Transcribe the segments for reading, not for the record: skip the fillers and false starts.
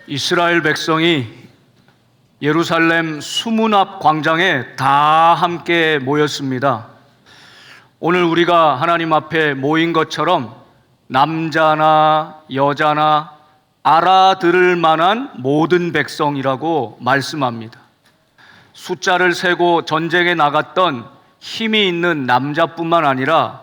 이스라엘 백성이 예루살렘 수문 앞 광장에 다 함께 모였습니다. 오늘 우리가 하나님 앞에 모인 것처럼 남자나 여자나 알아들을 만한 모든 백성이라고 말씀합니다. 숫자를 세고 전쟁에 나갔던 힘이 있는 남자뿐만 아니라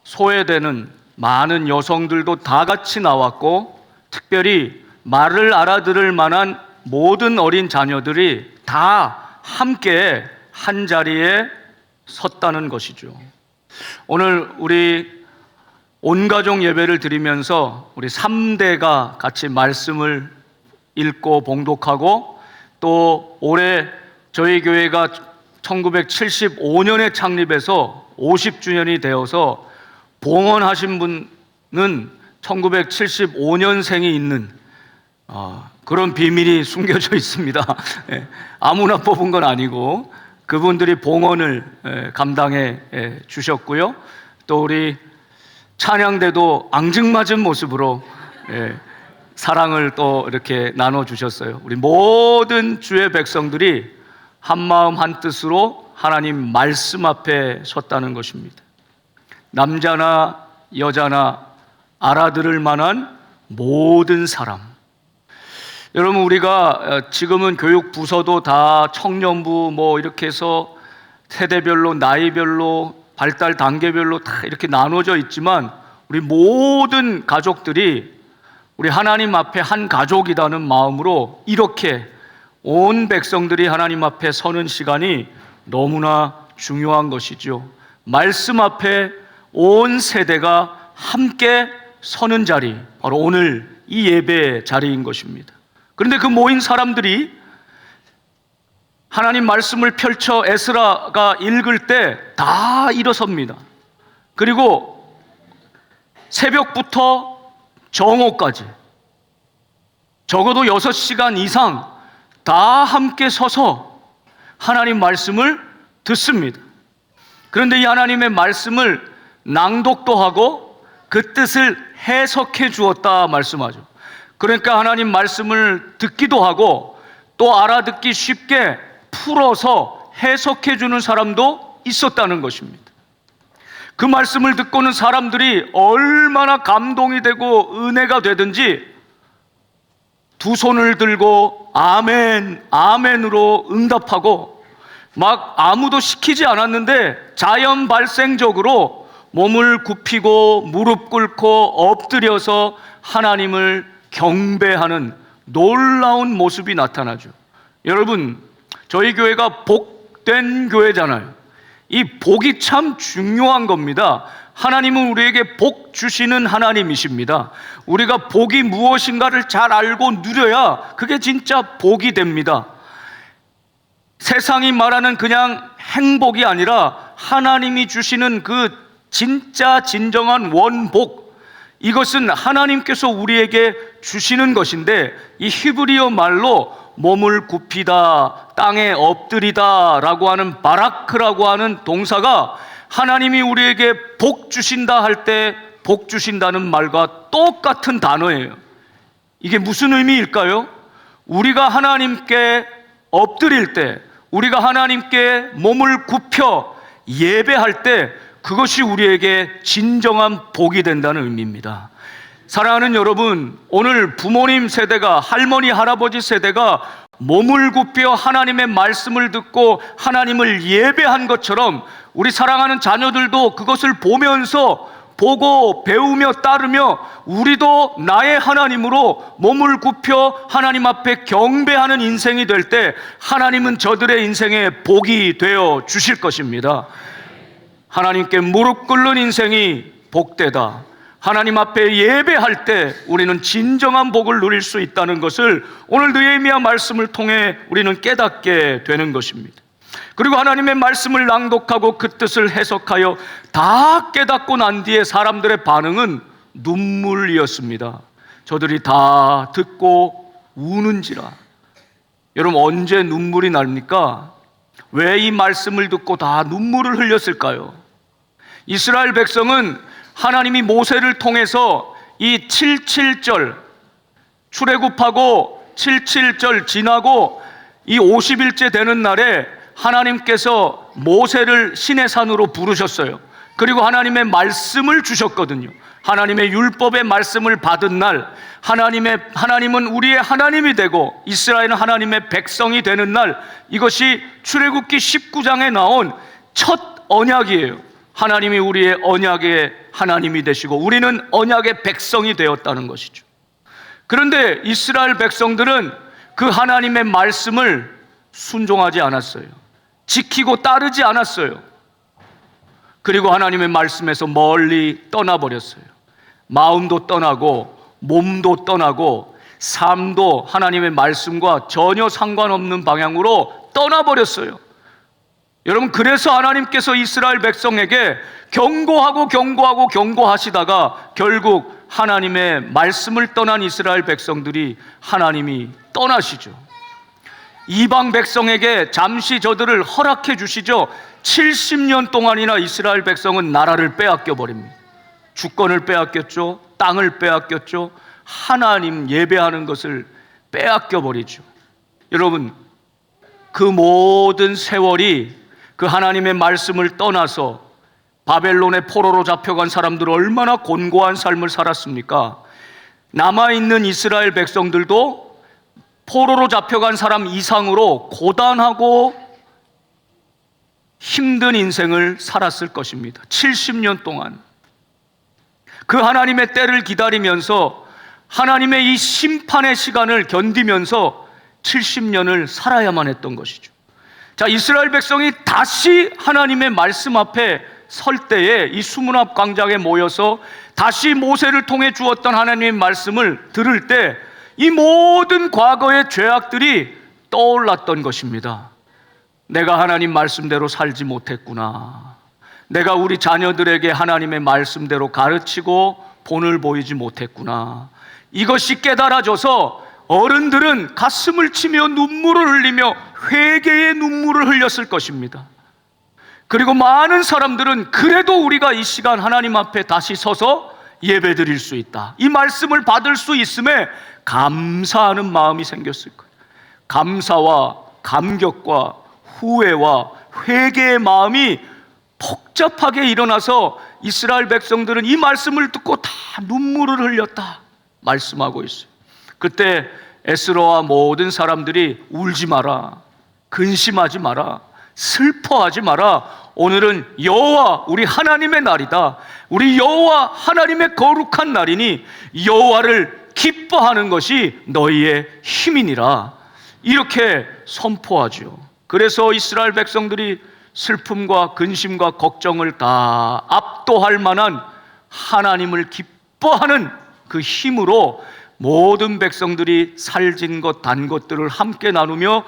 소외되는 많은 여성들도 다 같이 나왔고, 특별히 말을 알아들을 만한 모든 어린 자녀들이 다 함께 한 자리에 섰다는 것이죠. 오늘 우리 온가족 예배를 드리면서 우리 3대가 같이 말씀을 읽고 봉독하고, 또 올해 저희 교회가 1975년에 창립해서 50주년이 되어서 봉헌하신 분은 1975년생이 있는 그런 비밀이 숨겨져 있습니다. 아무나 뽑은 건 아니고 그분들이 봉헌을 감당해 주셨고요. 또 우리 찬양대도 앙증맞은 모습으로 사랑을 또 이렇게 나눠주셨어요. 우리 모든 주의 백성들이 한마음 한뜻으로 하나님 말씀 앞에 섰다는 것입니다. 남자나 여자나 알아들을 만한 모든 사람. 여러분, 우리가 지금은 교육부서도 다 청년부 이렇게 해서 세대별로 나이별로 발달 단계별로 다 이렇게 나눠져 있지만, 우리 모든 가족들이 우리 하나님 앞에 한 가족이라는 마음으로 이렇게 온 백성들이 하나님 앞에 서는 시간이 너무나 중요한 것이죠. 말씀 앞에 온 세대가 함께 서는 자리, 바로 오늘 이 예배 자리인 것입니다. 그런데 그 모인 사람들이 하나님 말씀을 펼쳐 에스라가 읽을 때 다 일어섭니다. 그리고 새벽부터 정오까지 적어도 6시간 이상 다 함께 서서 하나님 말씀을 듣습니다. 그런데 이 하나님의 말씀을 낭독도 하고 그 뜻을 해석해 주었다 말씀하죠. 그러니까 하나님 말씀을 듣기도 하고 또 알아듣기 쉽게 풀어서 해석해 주는 사람도 있었다는 것입니다. 그 말씀을 듣고는 사람들이 얼마나 감동이 되고 은혜가 되든지 두 손을 들고 아멘, 아멘으로 응답하고, 막 아무도 시키지 않았는데 자연 발생적으로 몸을 굽히고 무릎 꿇고 엎드려서 하나님을 경배하는 놀라운 모습이 나타나죠. 여러분, 저희 교회가 복된 교회잖아요. 이 복이 참 중요한 겁니다. 하나님은 우리에게 복 주시는 하나님이십니다. 우리가 복이 무엇인가를 잘 알고 누려야 그게 진짜 복이 됩니다. 세상이 말하는 그냥 행복이 아니라 하나님이 주시는 그 진짜 진정한 원복, 이것은 하나님께서 우리에게 주시는 것인데, 이 히브리어 말로 몸을 굽히다, 땅에 엎드리다 라고 하는 바라크라고 하는 동사가 하나님이 우리에게 복 주신다 할 때 복 주신다는 말과 똑같은 단어예요. 이게 무슨 의미일까요? 우리가 하나님께 엎드릴 때, 우리가 하나님께 몸을 굽혀 예배할 때 그것이 우리에게 진정한 복이 된다는 의미입니다. 사랑하는 여러분, 오늘 부모님 세대가, 할머니 할아버지 세대가 몸을 굽혀 하나님의 말씀을 듣고 하나님을 예배한 것처럼 우리 사랑하는 자녀들도 그것을 보면서 보고 배우며 따르며 우리도 나의 하나님으로 몸을 굽혀 하나님 앞에 경배하는 인생이 될 때 하나님은 저들의 인생에 복이 되어 주실 것입니다. 하나님께 무릎 꿇는 인생이 복되다. 하나님 앞에 예배할 때 우리는 진정한 복을 누릴 수 있다는 것을 오늘 느헤미야 말씀을 통해 우리는 깨닫게 되는 것입니다. 그리고 하나님의 말씀을 낭독하고 그 뜻을 해석하여 다 깨닫고 난 뒤에 사람들의 반응은 눈물이었습니다. 저들이 다 듣고 우는지라. 여러분, 언제 눈물이 납니까? 왜 이 말씀을 듣고 다 눈물을 흘렸을까요? 이스라엘 백성은 하나님이 모세를 통해서 이 77절 출애굽하고 77절 지나고 이 50일째 되는 날에 하나님께서 모세를 시내 산으로 부르셨어요. 그리고 하나님의 말씀을 주셨거든요. 하나님의 율법의 말씀을 받은 날, 하나님은 우리의 하나님이 되고 이스라엘은 하나님의 백성이 되는 날, 이것이 출애굽기 19장에 나온 첫 언약이에요. 하나님이 우리의 언약의 하나님이 되시고 우리는 언약의 백성이 되었다는 것이죠. 그런데 이스라엘 백성들은 그 하나님의 말씀을 순종하지 않았어요. 지키고 따르지 않았어요. 그리고 하나님의 말씀에서 멀리 떠나버렸어요. 마음도 떠나고 몸도 떠나고 삶도 하나님의 말씀과 전혀 상관없는 방향으로 떠나버렸어요. 여러분, 그래서 하나님께서 이스라엘 백성에게 경고하시다가 결국 하나님의 말씀을 떠난 이스라엘 백성들이 하나님이 떠나시죠. 이방 백성에게 잠시 저들을 허락해 주시죠. 70년 동안이나 이스라엘 백성은 나라를 빼앗겨 버립니다. 주권을 빼앗겼죠. 땅을 빼앗겼죠. 하나님 예배하는 것을 빼앗겨 버리죠. 여러분, 그 모든 세월이 그 하나님의 말씀을 떠나서 바벨론의 포로로 잡혀간 사람들 얼마나 곤고한 삶을 살았습니까? 남아있는 이스라엘 백성들도 포로로 잡혀간 사람 이상으로 고단하고 힘든 인생을 살았을 것입니다. 70년 동안 그 하나님의 때를 기다리면서 하나님의 이 심판의 시간을 견디면서 70년을 살아야만 했던 것이죠. 자, 이스라엘 백성이 다시 하나님의 말씀 앞에 설 때에 이 수문앞 광장에 모여서 다시 모세를 통해 주었던 하나님의 말씀을 들을 때 이 모든 과거의 죄악들이 떠올랐던 것입니다. 내가 하나님 말씀대로 살지 못했구나. 내가 우리 자녀들에게 하나님의 말씀대로 가르치고 본을 보이지 못했구나. 이것이 깨달아져서 어른들은 가슴을 치며 눈물을 흘리며 회개의 눈물을 흘렸을 것입니다. 그리고 많은 사람들은 그래도 우리가 이 시간 하나님 앞에 다시 서서 예배드릴 수 있다, 이 말씀을 받을 수 있음에 감사하는 마음이 생겼을 거예요. 감사와 감격과 후회와 회개의 마음이 복잡하게 일어나서 이스라엘 백성들은 이 말씀을 듣고 다 눈물을 흘렸다 말씀하고 있어요. 그때 에스라와 모든 사람들이 울지 마라, 근심하지 마라, 슬퍼하지 마라. 오늘은 여호와 우리 하나님의 날이다. 우리 여호와 하나님의 거룩한 날이니 여호와를 기뻐하는 것이 너희의 힘이니라. 이렇게 선포하죠. 그래서 이스라엘 백성들이 슬픔과 근심과 걱정을 다 압도할 만한 하나님을 기뻐하는 그 힘으로 모든 백성들이 살진 것 단 것들을 함께 나누며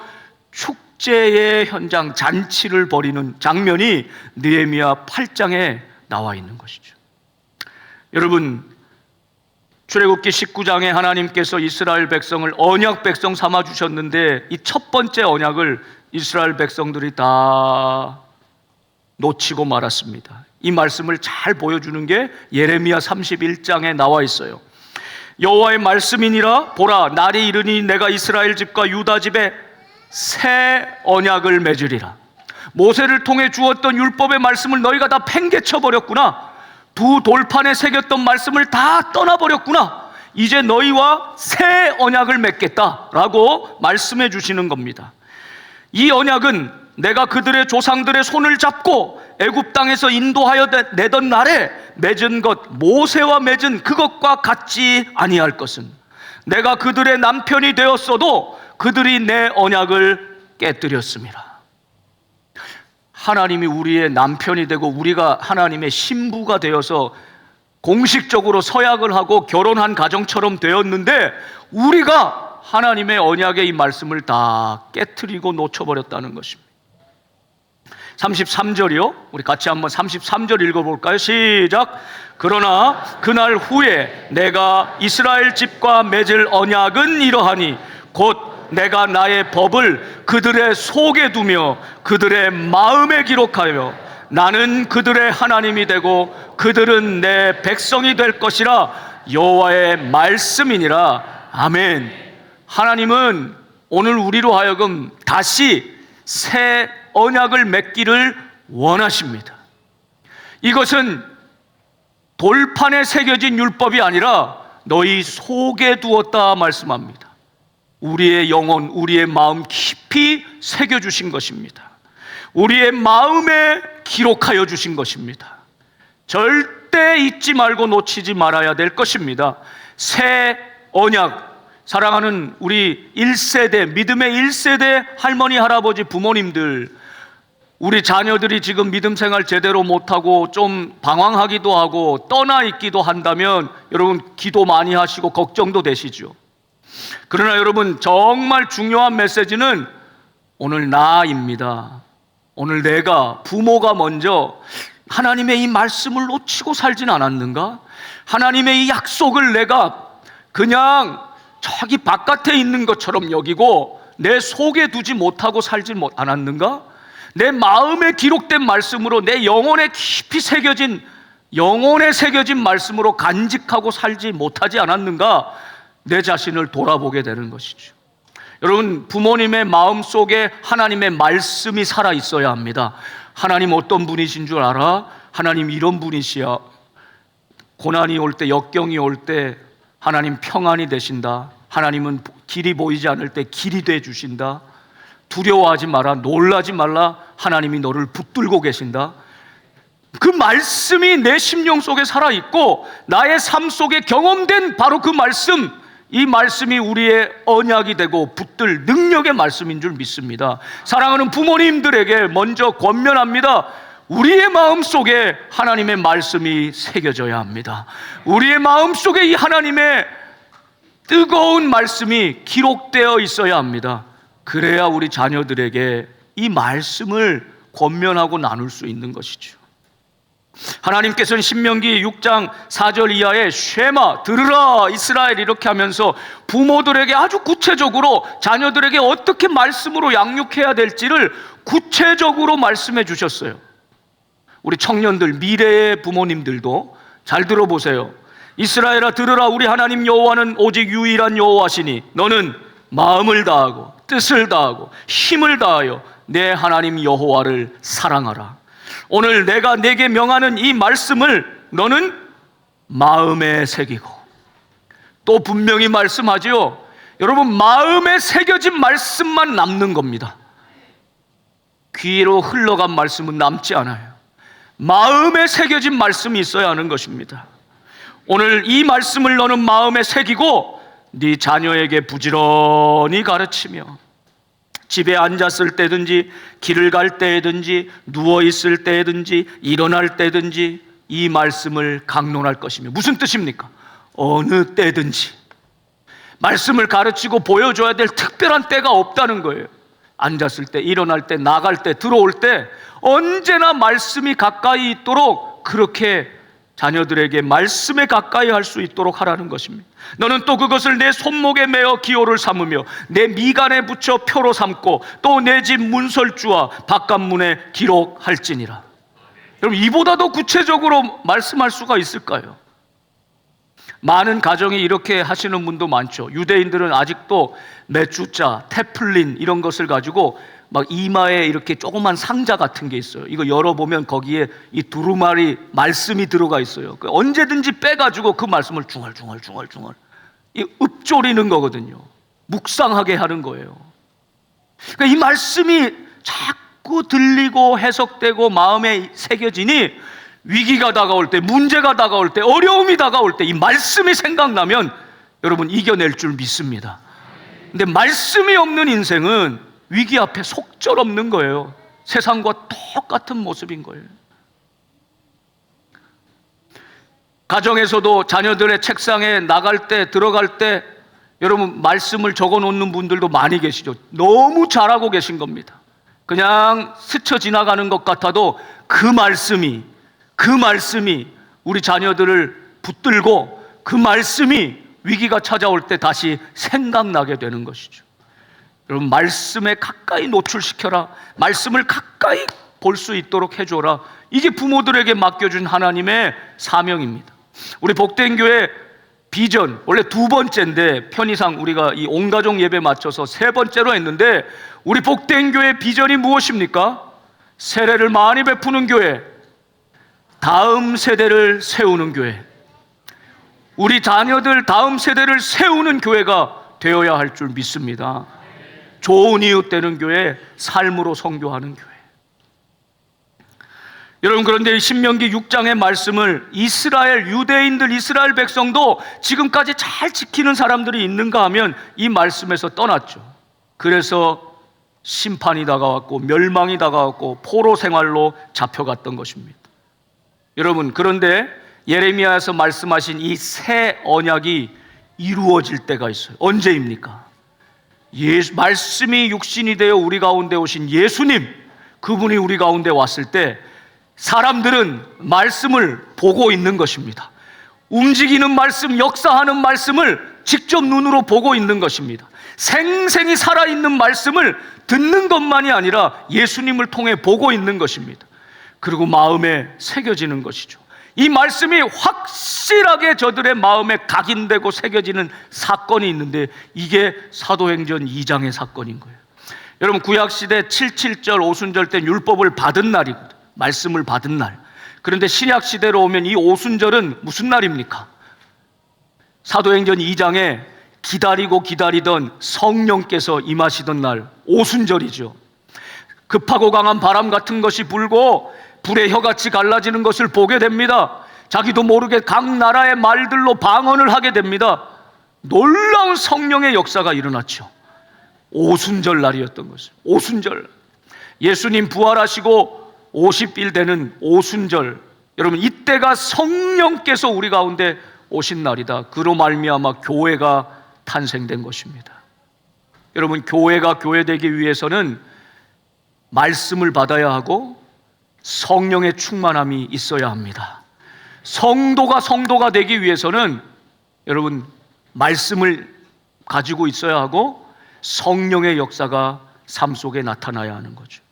축제의 현장, 잔치를 벌이는 장면이 느헤미야 8장에 나와 있는 것이죠. 여러분, 출애굽기 19장에 하나님께서 이스라엘 백성을 언약 백성 삼아 주셨는데 이 첫 번째 언약을 이스라엘 백성들이 다 놓치고 말았습니다. 이 말씀을 잘 보여주는 게 예레미야 31장에 나와 있어요. 여호와의 말씀이니라. 보라, 날이 이르니 내가 이스라엘 집과 유다 집에 새 언약을 맺으리라. 모세를 통해 주었던 율법의 말씀을 너희가 다 팽개쳐 버렸구나. 두 돌판에 새겼던 말씀을 다 떠나버렸구나. 이제 너희와 새 언약을 맺겠다라고 말씀해 주시는 겁니다. 이 언약은 내가 그들의 조상들의 손을 잡고 애굽 땅에서 인도하여 내던 날에 맺은 것, 모세와 맺은 그것과 같지 아니할 것은, 내가 그들의 남편이 되었어도 그들이 내 언약을 깨뜨렸습니다. 하나님이 우리의 남편이 되고 우리가 하나님의 신부가 되어서 공식적으로 서약을 하고 결혼한 가정처럼 되었는데 우리가 하나님의 언약의 이 말씀을 다 깨트리고 놓쳐버렸다는 것입니다. 33절이요. 우리 같이 한번 33절 읽어볼까요? 시작. 그러나 그날 후에 내가 이스라엘 집과 맺을 언약은 이러하니 곧 내가 나의 법을 그들의 속에 두며 그들의 마음에 기록하여 나는 그들의 하나님이 되고 그들은 내 백성이 될 것이라. 여호와의 말씀이니라. 아멘. 하나님은 오늘 우리로 하여금 다시 새 언약을 맺기를 원하십니다. 이것은 돌판에 새겨진 율법이 아니라 너희 속에 두었다 말씀합니다. 우리의 영혼, 우리의 마음 깊이 새겨주신 것입니다. 우리의 마음에 기록하여 주신 것입니다. 절대 잊지 말고 놓치지 말아야 될 것입니다. 새 언약, 사랑하는 우리 1세대, 믿음의 1세대 할머니, 할아버지, 부모님들, 우리 자녀들이 지금 믿음 생활 제대로 못하고 좀 방황하기도 하고 떠나 있기도 한다면 여러분 기도 많이 하시고 걱정도 되시죠. 그러나 여러분 정말 중요한 메시지는 오늘 나입니다. 오늘 내가, 부모가 먼저 하나님의 이 말씀을 놓치고 살진 않았는가? 하나님의 이 약속을 내가 그냥 저기 바깥에 있는 것처럼 여기고 내 속에 두지 못하고 살지 않았는가? 내 마음에 기록된 말씀으로 내 영혼에 깊이 새겨진, 영혼에 새겨진 말씀으로 간직하고 살지 못하지 않았는가? 내 자신을 돌아보게 되는 것이죠. 여러분, 부모님의 마음속에 하나님의 말씀이 살아 있어야 합니다. 하나님 어떤 분이신 줄 알아? 하나님 이런 분이시야. 고난이 올 때, 역경이 올 때 하나님 평안이 되신다. 하나님은 길이 보이지 않을 때 길이 돼 주신다. 두려워하지 마라, 놀라지 말라. 하나님이 너를 붙들고 계신다. 그 말씀이 내 심령 속에 살아있고 나의 삶 속에 경험된 바로 그 말씀, 이 말씀이 우리의 언약이 되고 붙들 능력의 말씀인 줄 믿습니다. 사랑하는 부모님들에게 먼저 권면합니다. 우리의 마음 속에 하나님의 말씀이 새겨져야 합니다. 우리의 마음 속에 이 하나님의 뜨거운 말씀이 기록되어 있어야 합니다. 그래야 우리 자녀들에게 이 말씀을 권면하고 나눌 수 있는 것이죠. 하나님께서는 신명기 6장 4절 이하에 쉐마, 들으라 이스라엘, 이렇게 하면서 부모들에게 아주 구체적으로 자녀들에게 어떻게 말씀으로 양육해야 될지를 구체적으로 말씀해 주셨어요. 우리 청년들, 미래의 부모님들도 잘 들어보세요. 이스라엘아 들으라, 우리 하나님 여호와는 오직 유일한 여호와시니 너는 마음을 다하고 뜻을 다하고 힘을 다하여 내 하나님 여호와를 사랑하라. 오늘 내가 내게 명하는 이 말씀을 너는 마음에 새기고, 또 분명히 말씀하지요. 여러분, 마음에 새겨진 말씀만 남는 겁니다. 귀로 흘러간 말씀은 남지 않아요. 마음에 새겨진 말씀이 있어야 하는 것입니다. 오늘 이 말씀을 너는 마음에 새기고 네 자녀에게 부지런히 가르치며 집에 앉았을 때든지 길을 갈 때든지 누워있을 때든지 일어날 때든지 이 말씀을 강론할 것이며, 무슨 뜻입니까? 어느 때든지 말씀을 가르치고 보여줘야 될 특별한 때가 없다는 거예요. 앉았을 때, 일어날 때, 나갈 때, 들어올 때 언제나 말씀이 가까이 있도록 그렇게 자녀들에게 말씀에 가까이 할 수 있도록 하라는 것입니다. 너는 또 그것을 내 손목에 매어 기호를 삼으며 내 미간에 붙여 표로 삼고 또 내 집 문설주와 바깥문에 기록할지니라. 여러분, 이보다 더 구체적으로 말씀할 수가 있을까요? 많은 가정이 이렇게 하시는 분도 많죠. 유대인들은 아직도 메추자, 테플린 이런 것을 가지고 막 이마에 이렇게 조그만 상자 같은 게 있어요. 이거 열어보면 거기에 이 두루마리 말씀이 들어가 있어요. 언제든지 빼가지고 그 말씀을 중얼중얼 읊조리는 거거든요. 묵상하게 하는 거예요. 그러니까 이 말씀이 자꾸 들리고 해석되고 마음에 새겨지니 위기가 다가올 때, 문제가 다가올 때, 어려움이 다가올 때 이 말씀이 생각나면 여러분 이겨낼 줄 믿습니다. 근데 말씀이 없는 인생은 위기 앞에 속절없는 거예요. 세상과 똑같은 모습인 거예요. 가정에서도 자녀들의 책상에 나갈 때, 들어갈 때 여러분 말씀을 적어 놓는 분들도 많이 계시죠. 너무 잘하고 계신 겁니다. 그냥 스쳐 지나가는 것 같아도 그 말씀이 우리 자녀들을 붙들고 그 말씀이 위기가 찾아올 때 다시 생각나게 되는 것이죠. 여러분, 말씀에 가까이 노출시켜라. 말씀을 가까이 볼 수 있도록 해줘라. 이게 부모들에게 맡겨준 하나님의 사명입니다. 우리 복된 교회 비전, 원래 두 번째인데 편의상 우리가 이 온가족 예배 맞춰서 세 번째로 했는데, 우리 복된 교회 비전이 무엇입니까? 세례를 많이 베푸는 교회, 다음 세대를 세우는 교회, 우리 자녀들 다음 세대를 세우는 교회가 되어야 할 줄 믿습니다. 좋은 이웃 되는 교회, 삶으로 선교하는 교회. 여러분, 그런데 신명기 6장의 말씀을 이스라엘 유대인들, 이스라엘 백성도 지금까지 잘 지키는 사람들이 있는가 하면 이 말씀에서 떠났죠. 그래서 심판이 다가왔고 멸망이 다가왔고 포로 생활로 잡혀갔던 것입니다. 여러분, 그런데 예레미야에서 말씀하신 이 새 언약이 이루어질 때가 있어요. 언제입니까? 말씀이 육신이 되어 우리 가운데 오신 예수님, 그분이 우리 가운데 왔을 때 사람들은 말씀을 보고 있는 것입니다. 움직이는 말씀, 역사하는 말씀을 직접 눈으로 보고 있는 것입니다. 생생히 살아있는 말씀을 듣는 것만이 아니라 예수님을 통해 보고 있는 것입니다. 그리고 마음에 새겨지는 것이죠. 이 말씀이 확실하게 저들의 마음에 각인되고 새겨지는 사건이 있는데, 이게 사도행전 2장의 사건인 거예요. 여러분, 구약시대 77절 오순절 때 율법을 받은 날이거든요. 말씀을 받은 날. 그런데 신약시대로 오면 이 오순절은 무슨 날입니까? 사도행전 2장에 기다리고 기다리던 성령께서 임하시던 날, 오순절이죠. 급하고 강한 바람 같은 것이 불고 불의 혀같이 갈라지는 것을 보게 됩니다. 자기도 모르게 각 나라의 말들로 방언을 하게 됩니다. 놀라운 성령의 역사가 일어났죠. 오순절 날이었던 것을. 오순절, 예수님 부활하시고 50일 되는 오순절, 여러분, 이때가 성령께서 우리 가운데 오신 날이다. 그로 말미암아 교회가 탄생된 것입니다. 여러분, 교회가 교회되기 위해서는 말씀을 받아야 하고 성령의 충만함이 있어야 합니다. 성도가 되기 위해서는 여러분, 말씀을 가지고 있어야 하고 성령의 역사가 삶 속에 나타나야 하는 거죠.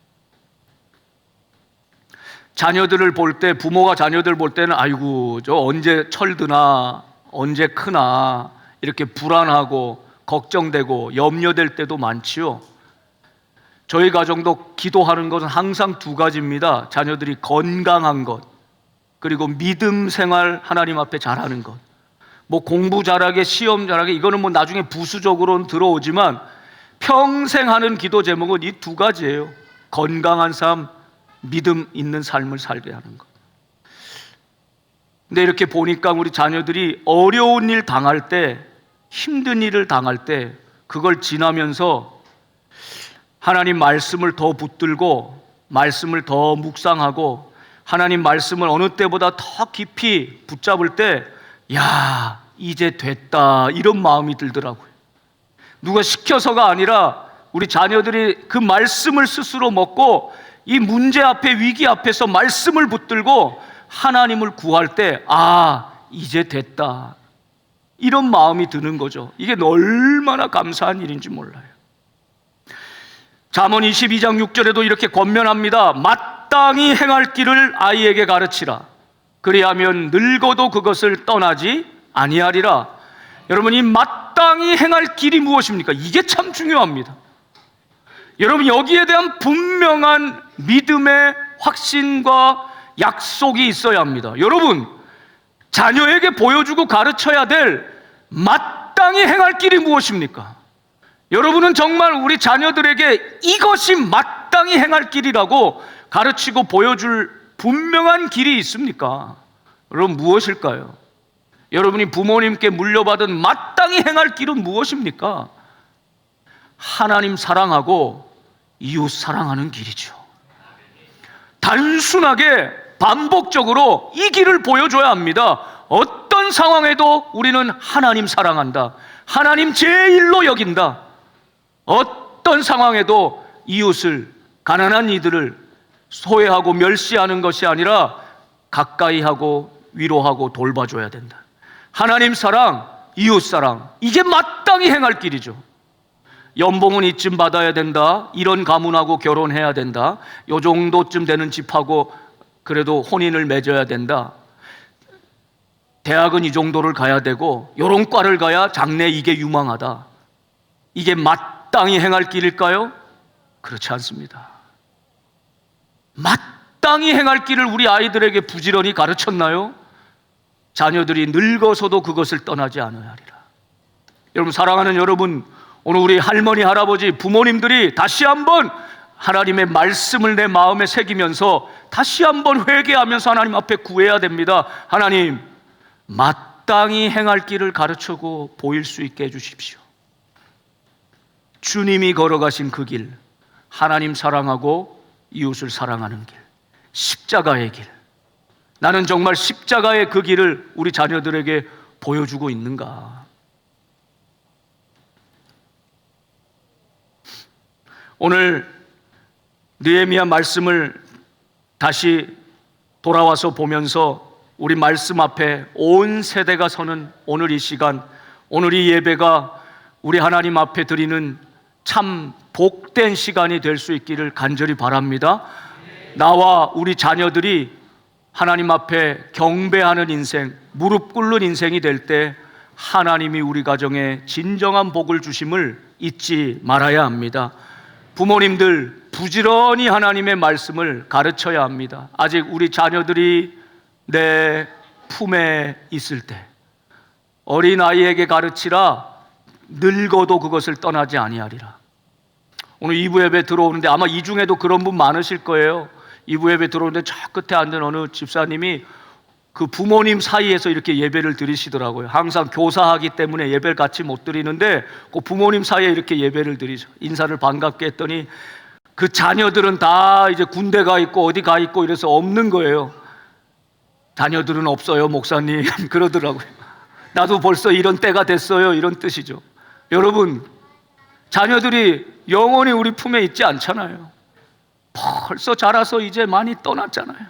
자녀들을 볼 때, 부모가 자녀들 볼 때는 아이고 저 언제 철드나 언제 크나 이렇게 불안하고 걱정되고 염려될 때도 많지요. 저희 가정도 기도하는 것은 항상 두 가지입니다. 자녀들이 건강한 것, 그리고 믿음 생활 하나님 앞에 잘하는 것. 뭐 공부 잘하게, 시험 잘하게, 이거는 뭐 나중에 부수적으로는 들어오지만 평생 하는 기도 제목은 이 두 가지예요. 건강한 삶, 믿음 있는 삶을 살게 하는 것. 근데 이렇게 보니까 우리 자녀들이 어려운 일 당할 때, 힘든 일을 당할 때 그걸 지나면서 하나님 말씀을 더 붙들고 말씀을 더 묵상하고 하나님 말씀을 어느 때보다 더 깊이 붙잡을 때, 야, 이제 됐다, 이런 마음이 들더라고요. 누가 시켜서가 아니라 우리 자녀들이 그 말씀을 스스로 먹고 이 문제 앞에, 위기 앞에서 말씀을 붙들고 하나님을 구할 때, 아, 이제 됐다, 이런 마음이 드는 거죠. 이게 얼마나 감사한 일인지 몰라요. 잠언 22장 6절에도 이렇게 권면합니다. 마땅히 행할 길을 아이에게 가르치라. 그리하면 늙어도 그것을 떠나지 아니하리라. 여러분, 이 마땅히 행할 길이 무엇입니까? 이게 참 중요합니다. 여러분, 여기에 대한 분명한 믿음의 확신과 약속이 있어야 합니다. 여러분, 자녀에게 보여주고 가르쳐야 될 마땅히 행할 길이 무엇입니까? 여러분은 정말 우리 자녀들에게 이것이 마땅히 행할 길이라고 가르치고 보여줄 분명한 길이 있습니까? 여러분, 무엇일까요? 여러분이 부모님께 물려받은 마땅히 행할 길은 무엇입니까? 하나님 사랑하고 이웃 사랑하는 길이죠. 단순하게 반복적으로 이 길을 보여줘야 합니다. 어떤 상황에도 우리는 하나님 사랑한다, 하나님 제일로 여긴다. 어떤 상황에도 이웃을, 가난한 이들을 소외하고 멸시하는 것이 아니라 가까이 하고 위로하고 돌봐줘야 된다. 하나님 사랑, 이웃 사랑, 이게 마땅히 행할 길이죠. 연봉은 이쯤 받아야 된다, 이런 가문하고 결혼해야 된다, 요 정도쯤 되는 집하고 그래도 혼인을 맺어야 된다. 대학은 이 정도를 가야 되고 요런 과를 가야 장래 이게 유망하다. 이게 마땅히 행할 길일까요? 그렇지 않습니다. 마땅히 행할 길을 우리 아이들에게 부지런히 가르쳤나요? 자녀들이 늙어서도 그것을 떠나지 않아야 하리라. 여러분, 사랑하는 여러분, 오늘 우리 할머니, 할아버지, 부모님들이 다시 한번 하나님의 말씀을 내 마음에 새기면서 다시 한번 회개하면서 하나님 앞에 구해야 됩니다. 하나님, 마땅히 행할 길을 가르치고 보일 수 있게 해주십시오. 주님이 걸어가신 그 길, 하나님 사랑하고 이웃을 사랑하는 길, 십자가의 길, 나는 정말 십자가의 그 길을 우리 자녀들에게 보여주고 있는가? 오늘 느헤미야 말씀을 다시 돌아와서 보면서 우리 말씀 앞에 온 세대가 서는 오늘 이 시간, 오늘 이 예배가 우리 하나님 앞에 드리는 참 복된 시간이 될 수 있기를 간절히 바랍니다. 나와 우리 자녀들이 하나님 앞에 경배하는 인생, 무릎 꿇는 인생이 될 때 하나님이 우리 가정에 진정한 복을 주심을 잊지 말아야 합니다. 부모님들 부지런히 하나님의 말씀을 가르쳐야 합니다. 아직 우리 자녀들이 내 품에 있을 때 어린아이에게 가르치라, 늙어도 그것을 떠나지 아니하리라. 오늘 2부 예배 들어오는데 아마 이 중에도 그런 분 많으실 거예요. 2부 예배 들어오는데 저 끝에 앉은 어느 집사님이 그 부모님 사이에서 이렇게 예배를 드리시더라고요. 항상 교사하기 때문에 예배를 같이 못 드리는데 그 부모님 사이에 이렇게 예배를 드리죠. 인사를 반갑게 했더니 그 자녀들은 다 이제 군대 가 있고 어디 가 있고 이래서 없는 거예요. 자녀들은 없어요, 목사님. 그러더라고요. 나도 벌써 이런 때가 됐어요, 이런 뜻이죠. 여러분, 자녀들이 영원히 우리 품에 있지 않잖아요. 벌써 자라서 이제 많이 떠났잖아요.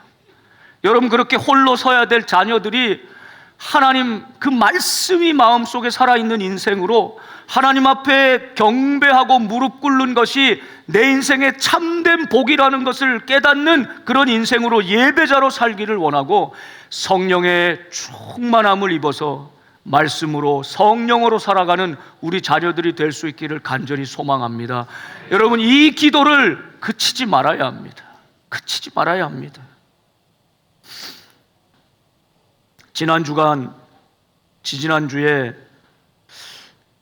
여러분, 그렇게 홀로 서야 될 자녀들이 하나님 그 말씀이 마음속에 살아있는 인생으로 하나님 앞에 경배하고 무릎 꿇는 것이 내 인생의 참된 복이라는 것을 깨닫는 그런 인생으로 예배자로 살기를 원하고 성령의 충만함을 입어서 말씀으로 성령으로 살아가는 우리 자녀들이 될 수 있기를 간절히 소망합니다. 여러분, 이 기도를 그치지 말아야 합니다. 그치지 말아야 합니다. 지지난주에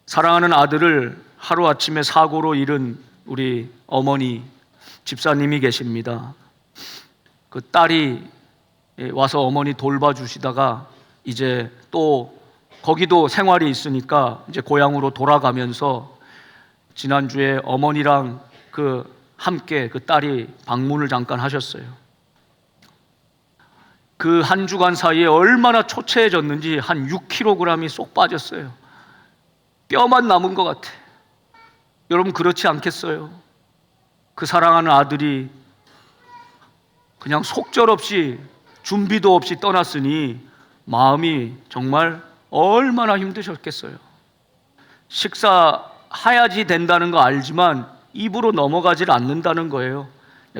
사랑하는 아들을 하루아침에 사고로 잃은 우리 어머니 집사님이 계십니다. 그 딸이 와서 어머니 돌봐주시다가 이제 또 거기도 생활이 있으니까 이제 고향으로 돌아가면서 지난주에 어머니랑 함께 그 딸이 방문을 잠깐 하셨어요. 그 한 주간 사이에 얼마나 초췌해졌는지 한 6kg이 쏙 빠졌어요. 뼈만 남은 것 같아. 여러분, 그렇지 않겠어요? 그 사랑하는 아들이 그냥 속절없이 준비도 없이 떠났으니 마음이 정말 얼마나 힘드셨겠어요. 식사해야지 된다는 거 알지만 입으로 넘어가질 않는다는 거예요.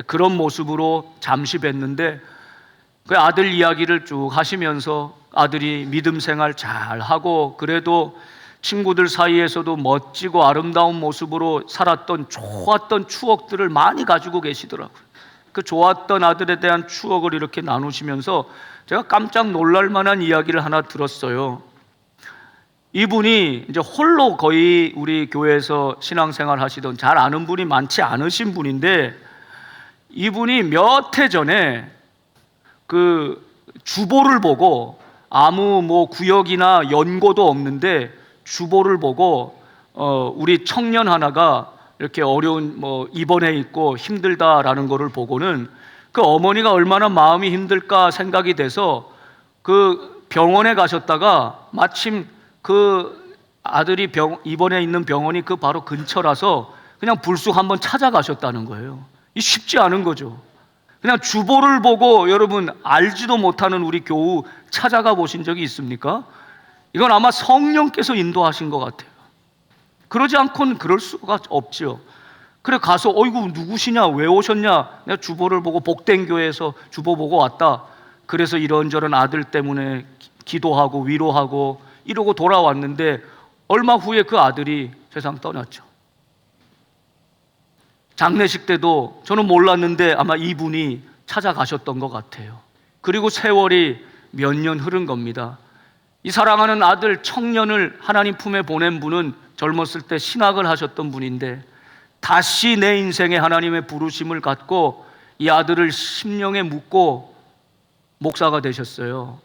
그런 모습으로 잠시 뵀는데 그 아들 이야기를 쭉 하시면서 아들이 믿음 생활 잘하고 그래도 친구들 사이에서도 멋지고 아름다운 모습으로 살았던 좋았던 추억들을 많이 가지고 계시더라고요. 그 좋았던 아들에 대한 추억을 이렇게 나누시면서 제가 깜짝 놀랄 만한 이야기를 하나 들었어요. 이분이 이제 홀로 거의 우리 교회에서 신앙생활 하시던 잘 아는 분이 많지 않으신 분인데 이분이 몇 해 전에 그 주보를 보고 아무 구역이나 연고도 없는데 주보를 보고 우리 청년 하나가 이렇게 어려운 입원해 있고 힘들다라는 거를 보고는 그 어머니가 얼마나 마음이 힘들까 생각이 돼서 그 병원에 가셨다가 마침 그 아들이 입원해 있는 병원이 그 바로 근처라서 그냥 불쑥 한번 찾아가셨다는 거예요. 이 쉽지 않은 거죠. 그냥 주보를 보고 여러분 알지도 못하는 우리 교우 찾아가 보신 적이 있습니까? 이건 아마 성령께서 인도하신 것 같아요. 그러지 않고는 그럴 수가 없죠. 그래 가서 어이구 누구시냐 왜 오셨냐, 내가 주보를 보고 복된 교회에서 주보 보고 왔다. 그래서 이런저런 아들 때문에 기도하고 위로하고 이러고 돌아왔는데 얼마 후에 그 아들이 세상 떠났죠. 장례식 때도 저는 몰랐는데 아마 이분이 찾아가셨던 것 같아요. 그리고 세월이 몇 년 흐른 겁니다. 이 사랑하는 아들 청년을 하나님 품에 보낸 분은 젊었을 때 신학을 하셨던 분인데 다시 내 인생에 하나님의 부르심을 갖고 이 아들을 심령에 묻고 목사가 되셨어요.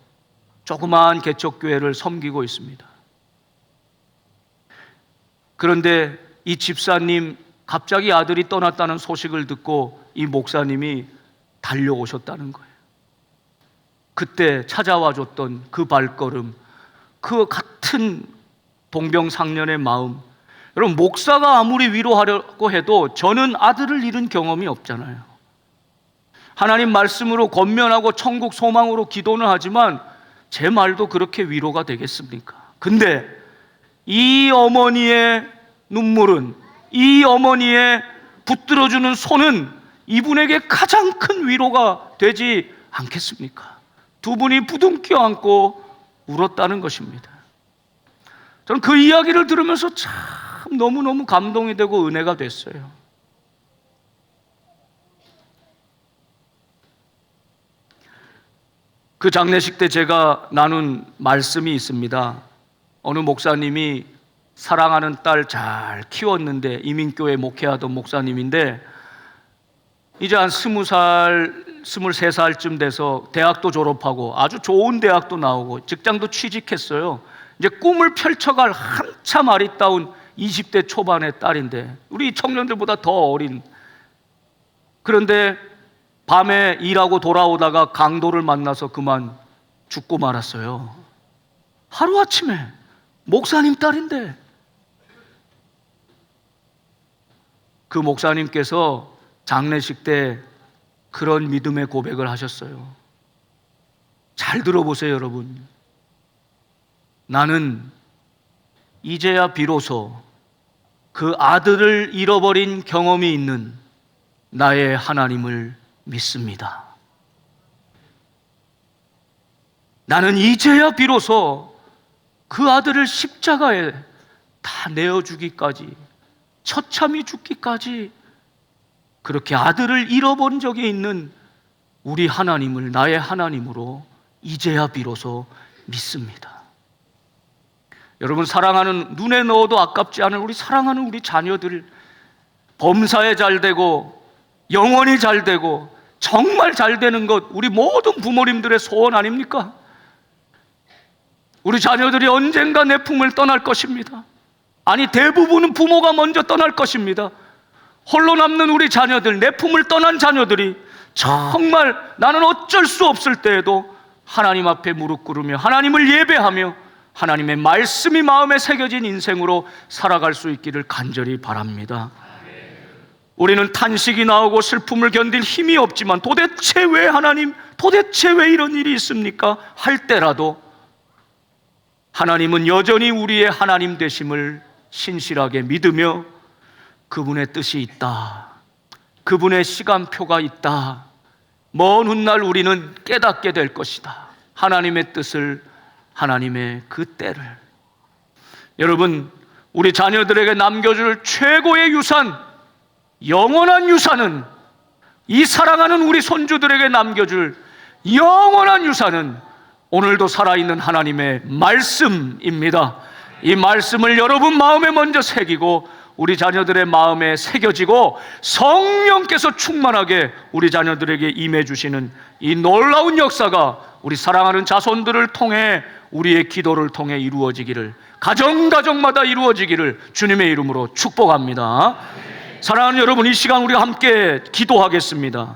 조그마한 개척교회를 섬기고 있습니다. 그런데 이 집사님 갑자기 아들이 떠났다는 소식을 듣고 이 목사님이 달려오셨다는 거예요. 그때 찾아와 줬던 그 발걸음, 그 같은 동병상련의 마음. 여러분, 목사가 아무리 위로하려고 해도 저는 아들을 잃은 경험이 없잖아요. 하나님 말씀으로 권면하고 천국 소망으로 기도는 하지만 제 말도 그렇게 위로가 되겠습니까? 근데 이 어머니의 눈물은, 이 어머니의 붙들어주는 손은 이분에게 가장 큰 위로가 되지 않겠습니까? 두 분이 부둥켜 안고 울었다는 것입니다. 저는 그 이야기를 들으면서 참 너무너무 감동이 되고 은혜가 됐어요. 그 장례식 때 제가 나눈 말씀이 있습니다. 어느 목사님이 사랑하는 딸 잘 키웠는데, 이민교회 목회하던 목사님인데 이제 한 20살, 23살쯤 돼서 대학도 졸업하고 아주 좋은 대학도 나오고 직장도 취직했어요. 이제 꿈을 펼쳐갈 한참 아리따운 20대 초반의 딸인데, 우리 청년들보다 더 어린. 그런데 밤에 일하고 돌아오다가 강도를 만나서 그만 죽고 말았어요. 하루아침에. 목사님 딸인데. 그 목사님께서 장례식 때 그런 믿음의 고백을 하셨어요. 잘 들어보세요, 여러분. 나는 이제야 비로소 그 아들을 잃어버린 경험이 있는 나의 하나님을 믿습니다. 나는 이제야 비로소 그 아들을 십자가에 다 내어주기까지, 처참히 죽기까지 그렇게 아들을 잃어버린 적이 있는 우리 하나님을 나의 하나님으로 이제야 비로소 믿습니다. 여러분, 사랑하는, 눈에 넣어도 아깝지 않은 우리 사랑하는 우리 자녀들, 범사에 잘 되고 영원히 잘 되고 정말 잘 되는 것, 우리 모든 부모님들의 소원 아닙니까? 우리 자녀들이 언젠가 내 품을 떠날 것입니다. 아니, 대부분은 부모가 먼저 떠날 것입니다. 홀로 남는 우리 자녀들, 내 품을 떠난 자녀들이 정말 나는 어쩔 수 없을 때에도 하나님 앞에 무릎 꿇으며 하나님을 예배하며 하나님의 말씀이 마음에 새겨진 인생으로 살아갈 수 있기를 간절히 바랍니다. 우리는 탄식이 나오고 슬픔을 견딜 힘이 없지만 도대체 왜 하나님, 도대체 왜 이런 일이 있습니까? 할 때라도 하나님은 여전히 우리의 하나님 되심을 신실하게 믿으며 그분의 뜻이 있다, 그분의 시간표가 있다, 먼 훗날 우리는 깨닫게 될 것이다, 하나님의 뜻을, 하나님의 그 때를. 여러분, 우리 자녀들에게 남겨줄 최고의 유산, 영원한 유산은, 이 사랑하는 우리 손주들에게 남겨줄 영원한 유산은 오늘도 살아있는 하나님의 말씀입니다. 이 말씀을 여러분 마음에 먼저 새기고 우리 자녀들의 마음에 새겨지고 성령께서 충만하게 우리 자녀들에게 임해 주시는 이 놀라운 역사가 우리 사랑하는 자손들을 통해, 우리의 기도를 통해 이루어지기를, 가정마다 이루어지기를 주님의 이름으로 축복합니다. 사랑하는 여러분, 이 시간 우리가 함께 기도하겠습니다.